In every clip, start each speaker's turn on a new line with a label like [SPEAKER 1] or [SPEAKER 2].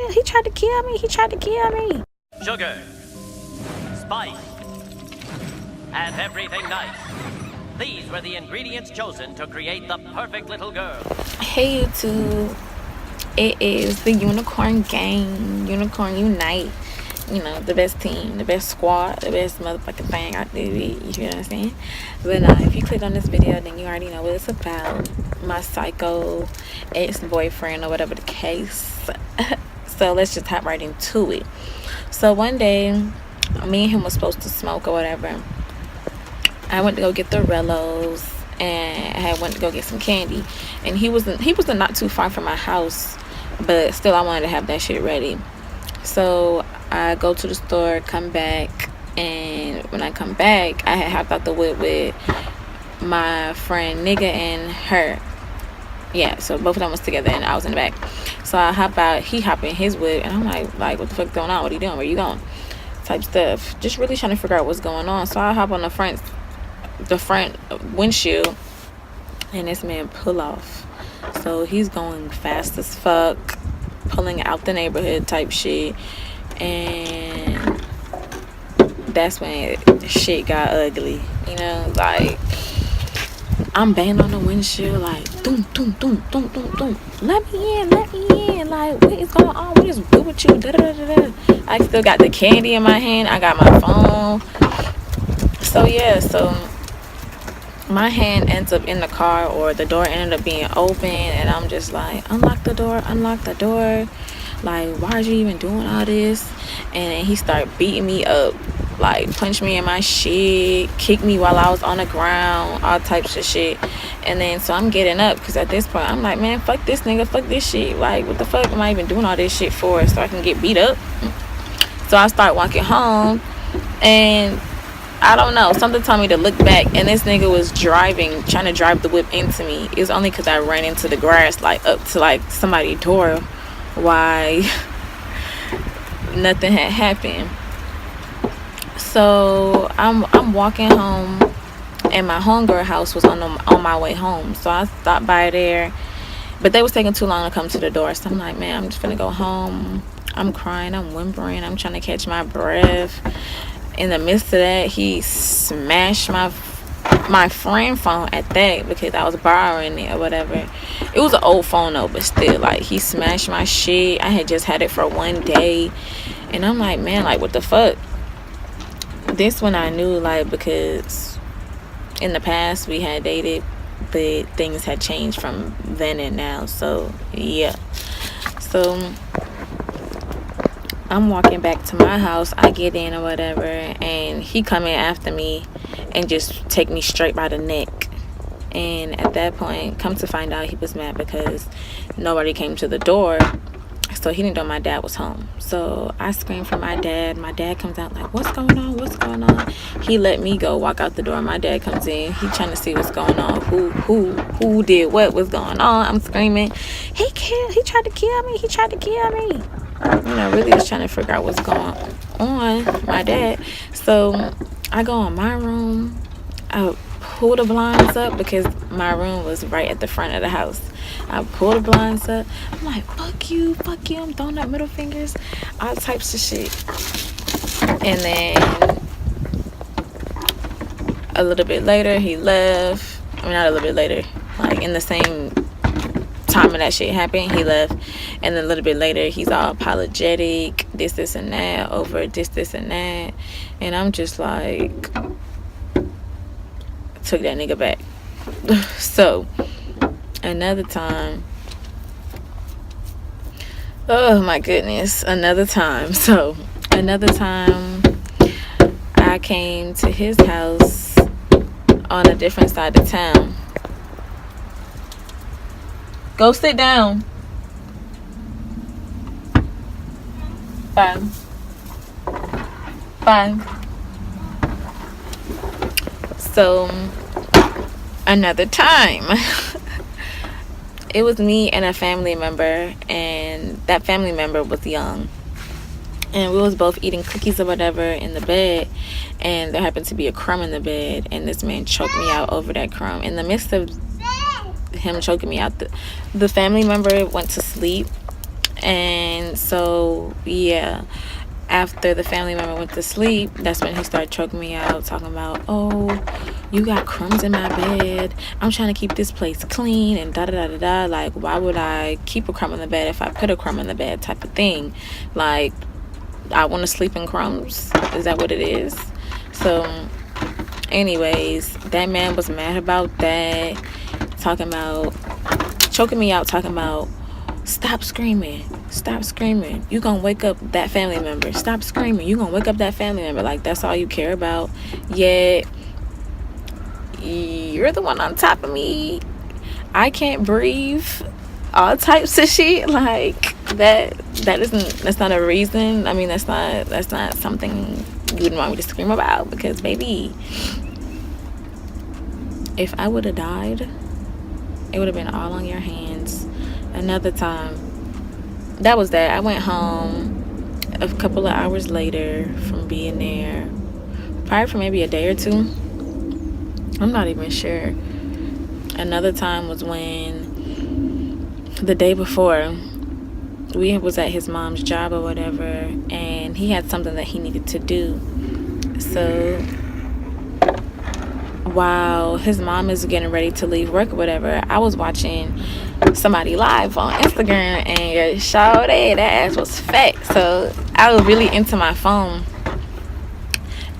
[SPEAKER 1] He tried to kill me. He tried to kill me.
[SPEAKER 2] Sugar, spice, and everything nice. These were the ingredients chosen to create the perfect little girl.
[SPEAKER 1] Hey YouTube, it is the Unicorn Gang, Unicorn Unite. You know, the best team, the best squad, the best motherfucking thing out there. You feel what I'm saying? But if you click on this video, then you already know what it's about. My psycho ex-boyfriend or whatever the case. So let's just hop right into it. So one day, me and him was supposed to smoke or whatever. I went to go get the Rellos, and I went to go get some candy. And he wasn't not too far from my house, but still I wanted to have that shit ready. So I go to the store, come back, and when I come back, I had hopped out the whip with my friend nigga and her. Yeah, so both of them was together and I was in the back. So I hop out, he hop in his whip, and I'm like, what the fuck's going on? What are you doing? Where you going? Type stuff. Just really trying to figure out what's going on. So I hop on the front windshield, and this man pull off. So he's going fast as fuck, pulling out the neighborhood type shit, and that's when shit got ugly. You know, like I'm banging on the windshield like doom doom doom doom doom doom. Let me in. Like, what is going on? What is good with you? Da, da, da, da. I still got the candy in my hand. I got my phone. So yeah, so my hand ends up in the car, or the door ended up being open, and I'm just like, unlock the door. Like, why are you even doing all this? And then he started beating me up, like punch me in my shit, kick me while I was on the ground, all types of shit. And then so I'm getting up, because at this point I'm like, man, fuck this nigga, fuck this shit. Like, what the fuck am I even doing all this shit for? So I can get beat up? So I start walking home, and I don't know, something told me to look back, and this nigga was trying to drive the whip into me. It was only because I ran into the grass, like up to like somebody's door, why nothing had happened. So I'm walking home, and my homegirl house was on my way home. So I stopped by there, but they was taking too long to come to the door. So I'm like, man, I'm just gonna go home. I'm crying, I'm whimpering, I'm trying to catch my breath. In the midst of that, he smashed my friend phone at that, because I was borrowing it or whatever. It was an old phone though, but still, like, he smashed my shit. I had just had it for one day, and I'm like, man, like, what the fuck? This one I knew, like, because in the past we had dated, but things had changed from then and now. So yeah, so I'm walking back to my house. I get in or whatever, and he come in after me and just take me straight by the neck. And at that point, come to find out, he was mad because nobody came to the door, so he didn't know my dad was home. So I screamed for my dad. My dad comes out like, what's going on? He let me go walk out the door. My dad comes in. He trying to see what's going on. Who did what's going on? I'm screaming, he tried to kill me. You know, really just trying to figure out what's going on, my dad. So I go in my room. I pull the blinds up, because my room was right at the front of the house. I pull the blinds up. I'm like, fuck you. I'm throwing up middle fingers, all types of shit. And then a little bit later, he left. I mean, not a little bit later, like in the same time of that shit happened, he left. And then a little bit later, he's all apologetic, this and that, over this and that. And I'm just like, took that nigga back. So another time, oh my goodness, another time I came to his house on a different side of town. Go sit down. Fine. So another time, it was me and a family member, and that family member was young, and we was both eating cookies or whatever in the bed, and there happened to be a crumb in the bed, and this man choked me out over that crumb. In the midst of him choking me out, the family member went to sleep, And so yeah, after the family member went to sleep, that's when he started choking me out, talking about, oh, you got crumbs in my bed, I'm trying to keep this place clean, and da da da da da. Like, why would I keep a crumb in the bed if I put a crumb in the bed, type of thing. Like, I want to sleep in crumbs, is that what it is? So anyways, that man was mad about that, talking about, choking me out, talking about, stop screaming, you gonna wake up that family member, stop screaming, you gonna wake up that family member. Like, that's all you care about, yet you're the one on top of me, I can't breathe, all types of shit. Like, that's not a reason. I mean, that's not something you wouldn't want me to scream about, because baby, if I would have died, it would have been all on your hands. Another time, that was that. I went home a couple of hours later from being there, probably for maybe a day or two, I'm not even sure. Another time was when, the day before, we was at his mom's job or whatever, and he had something that he needed to do. So while his mom is getting ready to leave work or whatever, I was watching somebody live on Instagram, and shawty, that ass was fat. So I was really into my phone,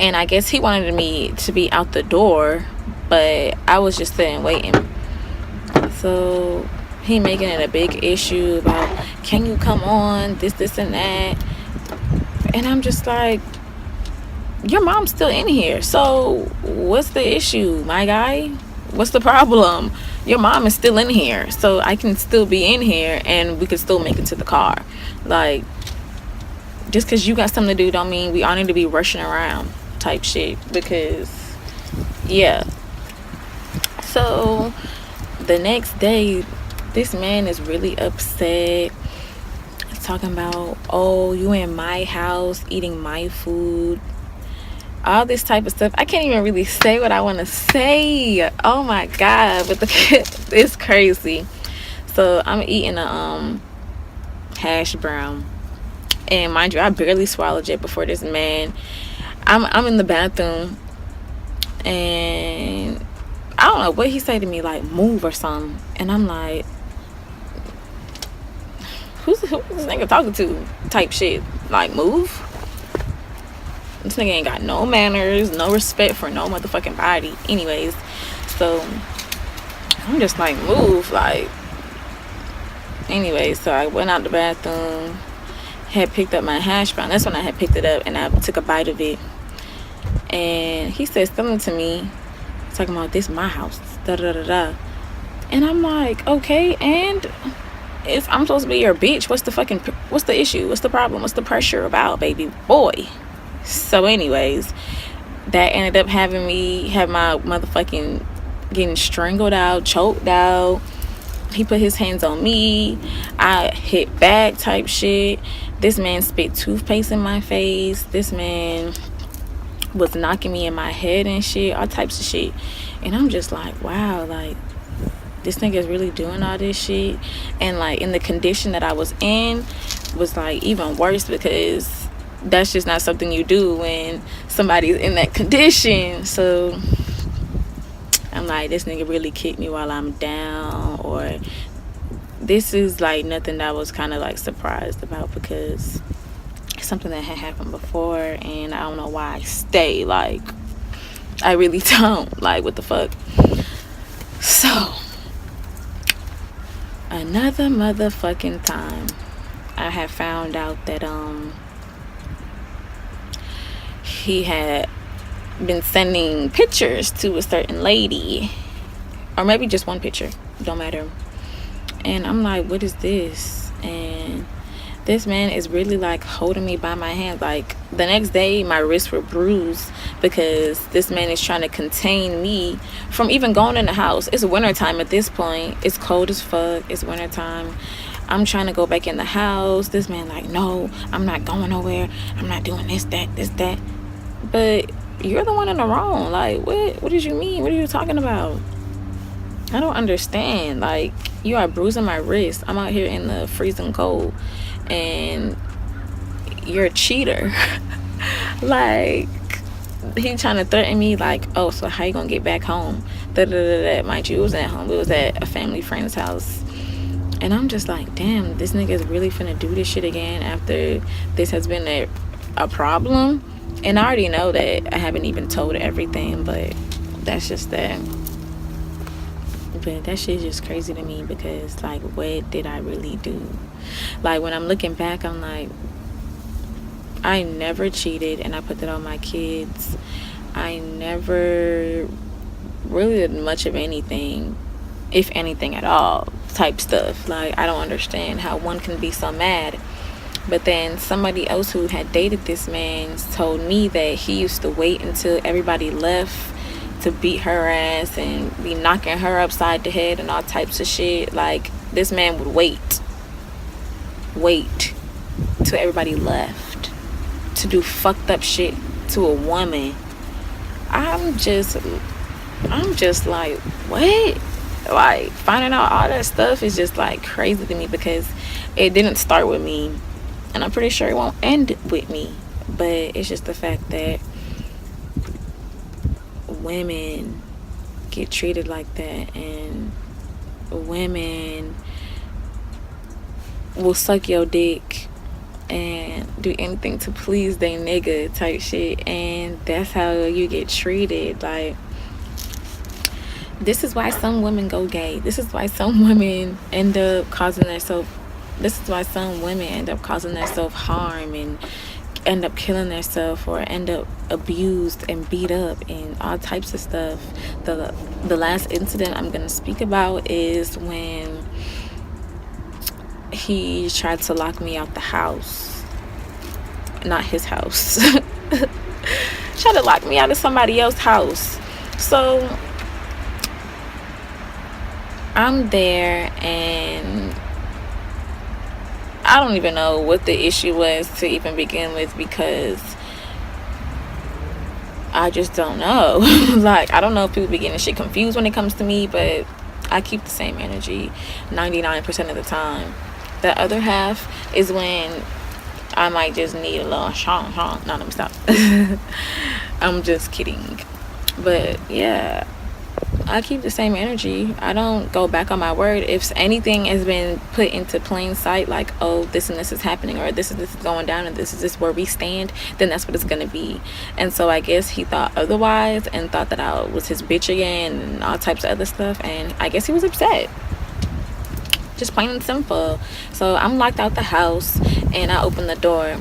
[SPEAKER 1] and I guess he wanted me to be out the door, but I was just sitting waiting. So he making it a big issue about, can you come on, this and that. And I'm just like, your mom's still in here, so what's the issue, my guy? What's the problem? Your mom is still in here, so I can still be in here and we can still make it to the car. Like, just because you got something to do don't mean we all need to be rushing around type shit. Because yeah. So the next day, this man is really upset, talking about, oh, you in my house eating my food, all this type of stuff. I can't even really say what I want to say. Oh my god, but it's crazy. So I'm eating a hash brown, and mind you, I barely swallowed it before this man. I'm in the bathroom, and I don't know what he said to me, like, move or something. And I'm like, who's this nigga talking to type shit. Like, move? This nigga ain't got no manners, no respect for no motherfucking body. Anyways, so I'm just like, move. Like, anyway, so I went out the bathroom, had picked up my hash brown. That's when I had picked it up, and I took a bite of it. And he said something to me, talking about, this my house, da da da da. And I'm like, okay, and if I'm supposed to be your bitch, what's the issue? What's the problem? What's the pressure about, baby boy? So anyways, that ended up having me have my motherfucking getting strangled out, choked out. He put his hands on me, I hit back type shit. This man spit toothpaste in my face. This man was knocking me in my head and shit, all types of shit. And I'm just like, wow, like, this nigga's really doing all this shit. And like, in the condition that I was in was like even worse, because that's just not something you do when somebody's in that condition. So I'm like, this nigga really kicked me while I'm down, or this is like nothing that I was kind of like surprised about, because it's something that had happened before, and I don't know why I stay. Like, I really don't. Like, what the fuck? So another motherfucking time, I had found out that he had been sending pictures to a certain lady, or maybe just one picture, don't matter. And I'm like, what is this? And this man is really like holding me by my hand. Like, the next day my wrists were bruised, because this man is trying to contain me from even going in the house. It's wintertime at this point, it's cold as fuck, it's wintertime. I'm trying to go back in the house. This man like, no, I'm not going nowhere, I'm not doing this, that. But you're the one in the wrong. Like, what did you mean? What are you talking about? I don't understand. Like, you are bruising my wrist. I'm out here in the freezing cold, and you're a cheater. Like, he trying to threaten me, like, oh, so how you gonna get back home? Mind you, it was at home. It was at a family friend's house. And I'm just like, damn, this nigga is really finna do this shit again after this has been a problem. And I already know that I haven't even told everything, but that's just that. But that shit's just crazy to me because, like, what did I really do? Like, when I'm looking back, I'm like, I never cheated, and I put that on my kids. I never really did much of anything, if anything at all, type stuff. Like, I don't understand how one can be so mad. But then somebody else who had dated this man told me that he used to wait until everybody left to beat her ass and be knocking her upside the head and all types of shit. Like, this man would wait till everybody left to do fucked up shit to a woman. I'm just like, what? Like, finding out all that stuff is just like crazy to me because it didn't start with me, and I'm pretty sure it won't end with me. But it's just the fact that women get treated like that, and women will suck your dick and do anything to please they nigga type shit, and that's how you get treated. Like, this is why some women go gay. This is why some women end up causing themselves harm and end up killing themselves or end up abused and beat up and all types of stuff. The last incident I'm gonna speak about is when he tried to lock me out the house. Not his house. Tried to lock me out of somebody else's house. So I'm there, and I don't even know what the issue was to even begin with because I just don't know. Like, I don't know if people be getting shit confused when it comes to me, but I keep the same energy 99% of the time. The other half is when I might just need a little shong. No, let me stop. I'm just kidding. But yeah, I keep the same energy. I don't go back on my word. If anything has been put into plain sight, like, oh, this and this is happening, or this is going down, and this is where we stand, then that's what it's gonna be. And so I guess he thought otherwise and thought that I was his bitch again and all types of other stuff, and I guess he was upset. Just plain and simple. So I'm locked out the house, and I open the door,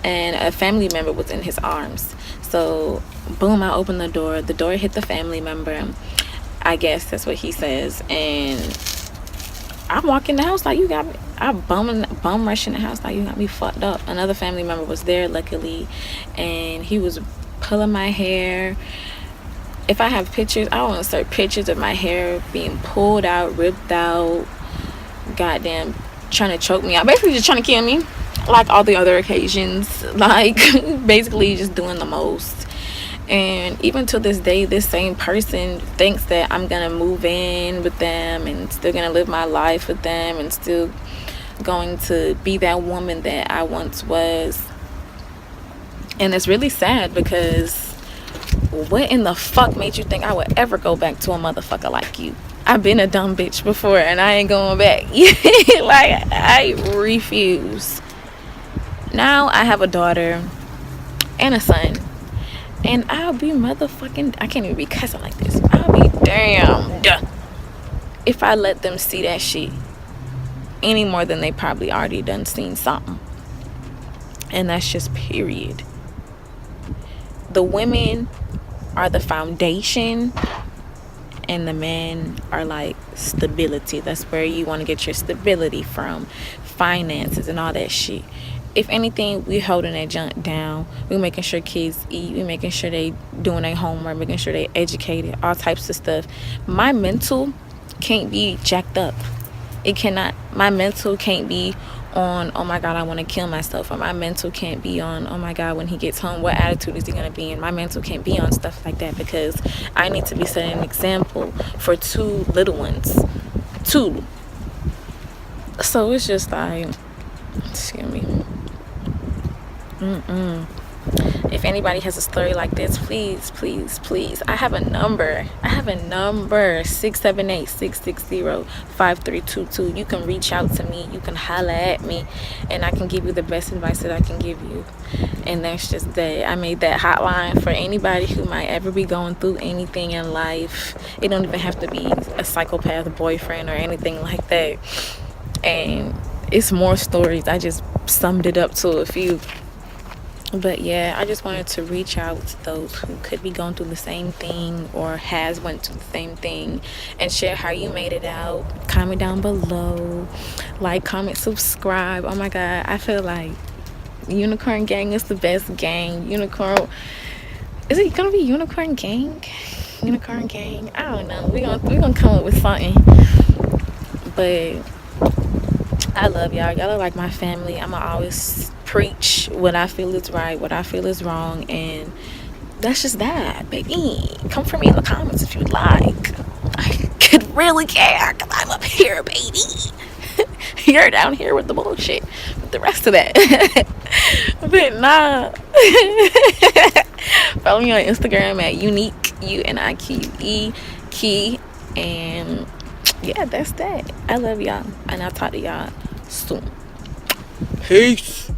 [SPEAKER 1] and a family member was in his arms. So boom, I open the door hit the family member, I guess that's what he says, and I walk in the house like, you got me. I bum rush in the house like, you got me fucked up. Another family member was there, luckily, and he was pulling my hair. If I have pictures, I want to insert pictures of my hair being pulled out, ripped out, goddamn trying to choke me out, basically just trying to kill me like all the other occasions. Like, basically just doing the most. And even to this day, this same person thinks that I'm gonna move in with them and still gonna live my life with them and still going to be that woman that I once was. And it's really sad because what in the fuck made you think I would ever go back to a motherfucker like you? I've been a dumb bitch before and I ain't going back. Like, I refuse. Now I have a daughter and a son, and I'll be motherfucking, I can't even be cussing like this, I'll be damned if I let them see that shit any more than they probably already done seen something. And that's just period. The women are the foundation, and the men are like stability. That's where you want to get your stability from, finances and all that shit. If anything, we holding that junk down. We making sure kids eat. We making sure they doing their homework, making sure they educated, all types of stuff. My mental can't be jacked up. It cannot. My mental can't be on, oh my God, I want to kill myself. Or my mental can't be on, oh my God, when he gets home, what attitude is he going to be in? My mental can't be on stuff like that because I need to be setting an example for two little ones. Two. So it's just like, Excuse me. If anybody has a story like this, please, please, please. I have a number. 678-660-5322. You can reach out to me. You can holla at me, and I can give you the best advice that I can give you. And that's just that. I made that hotline for anybody who might ever be going through anything in life. It don't even have to be a psychopath boyfriend or anything like that. And it's more stories. I just summed it up to a few. But yeah, I just wanted to reach out to those who could be going through the same thing or has went through the same thing, and share how you made it out. Comment down below, like, comment, subscribe. Oh my god, I feel like Unicorn Gang is the best gang. Unicorn, is it gonna be Unicorn Gang? Unicorn Gang, I don't know. We're gonna come up with something. But I love y'all. Y'all are like my family. I'ma always preach what I feel is right, what I feel is wrong, and that's just that, baby. Come for me in the comments if you'd like. I could really care, because I'm up here, baby. You're down here with the bullshit, with the rest of that. But nah. Follow me on Instagram at Unique, UNIQUE, Key, and yeah, that's that. I love y'all, and I'll talk to y'all soon. Peace.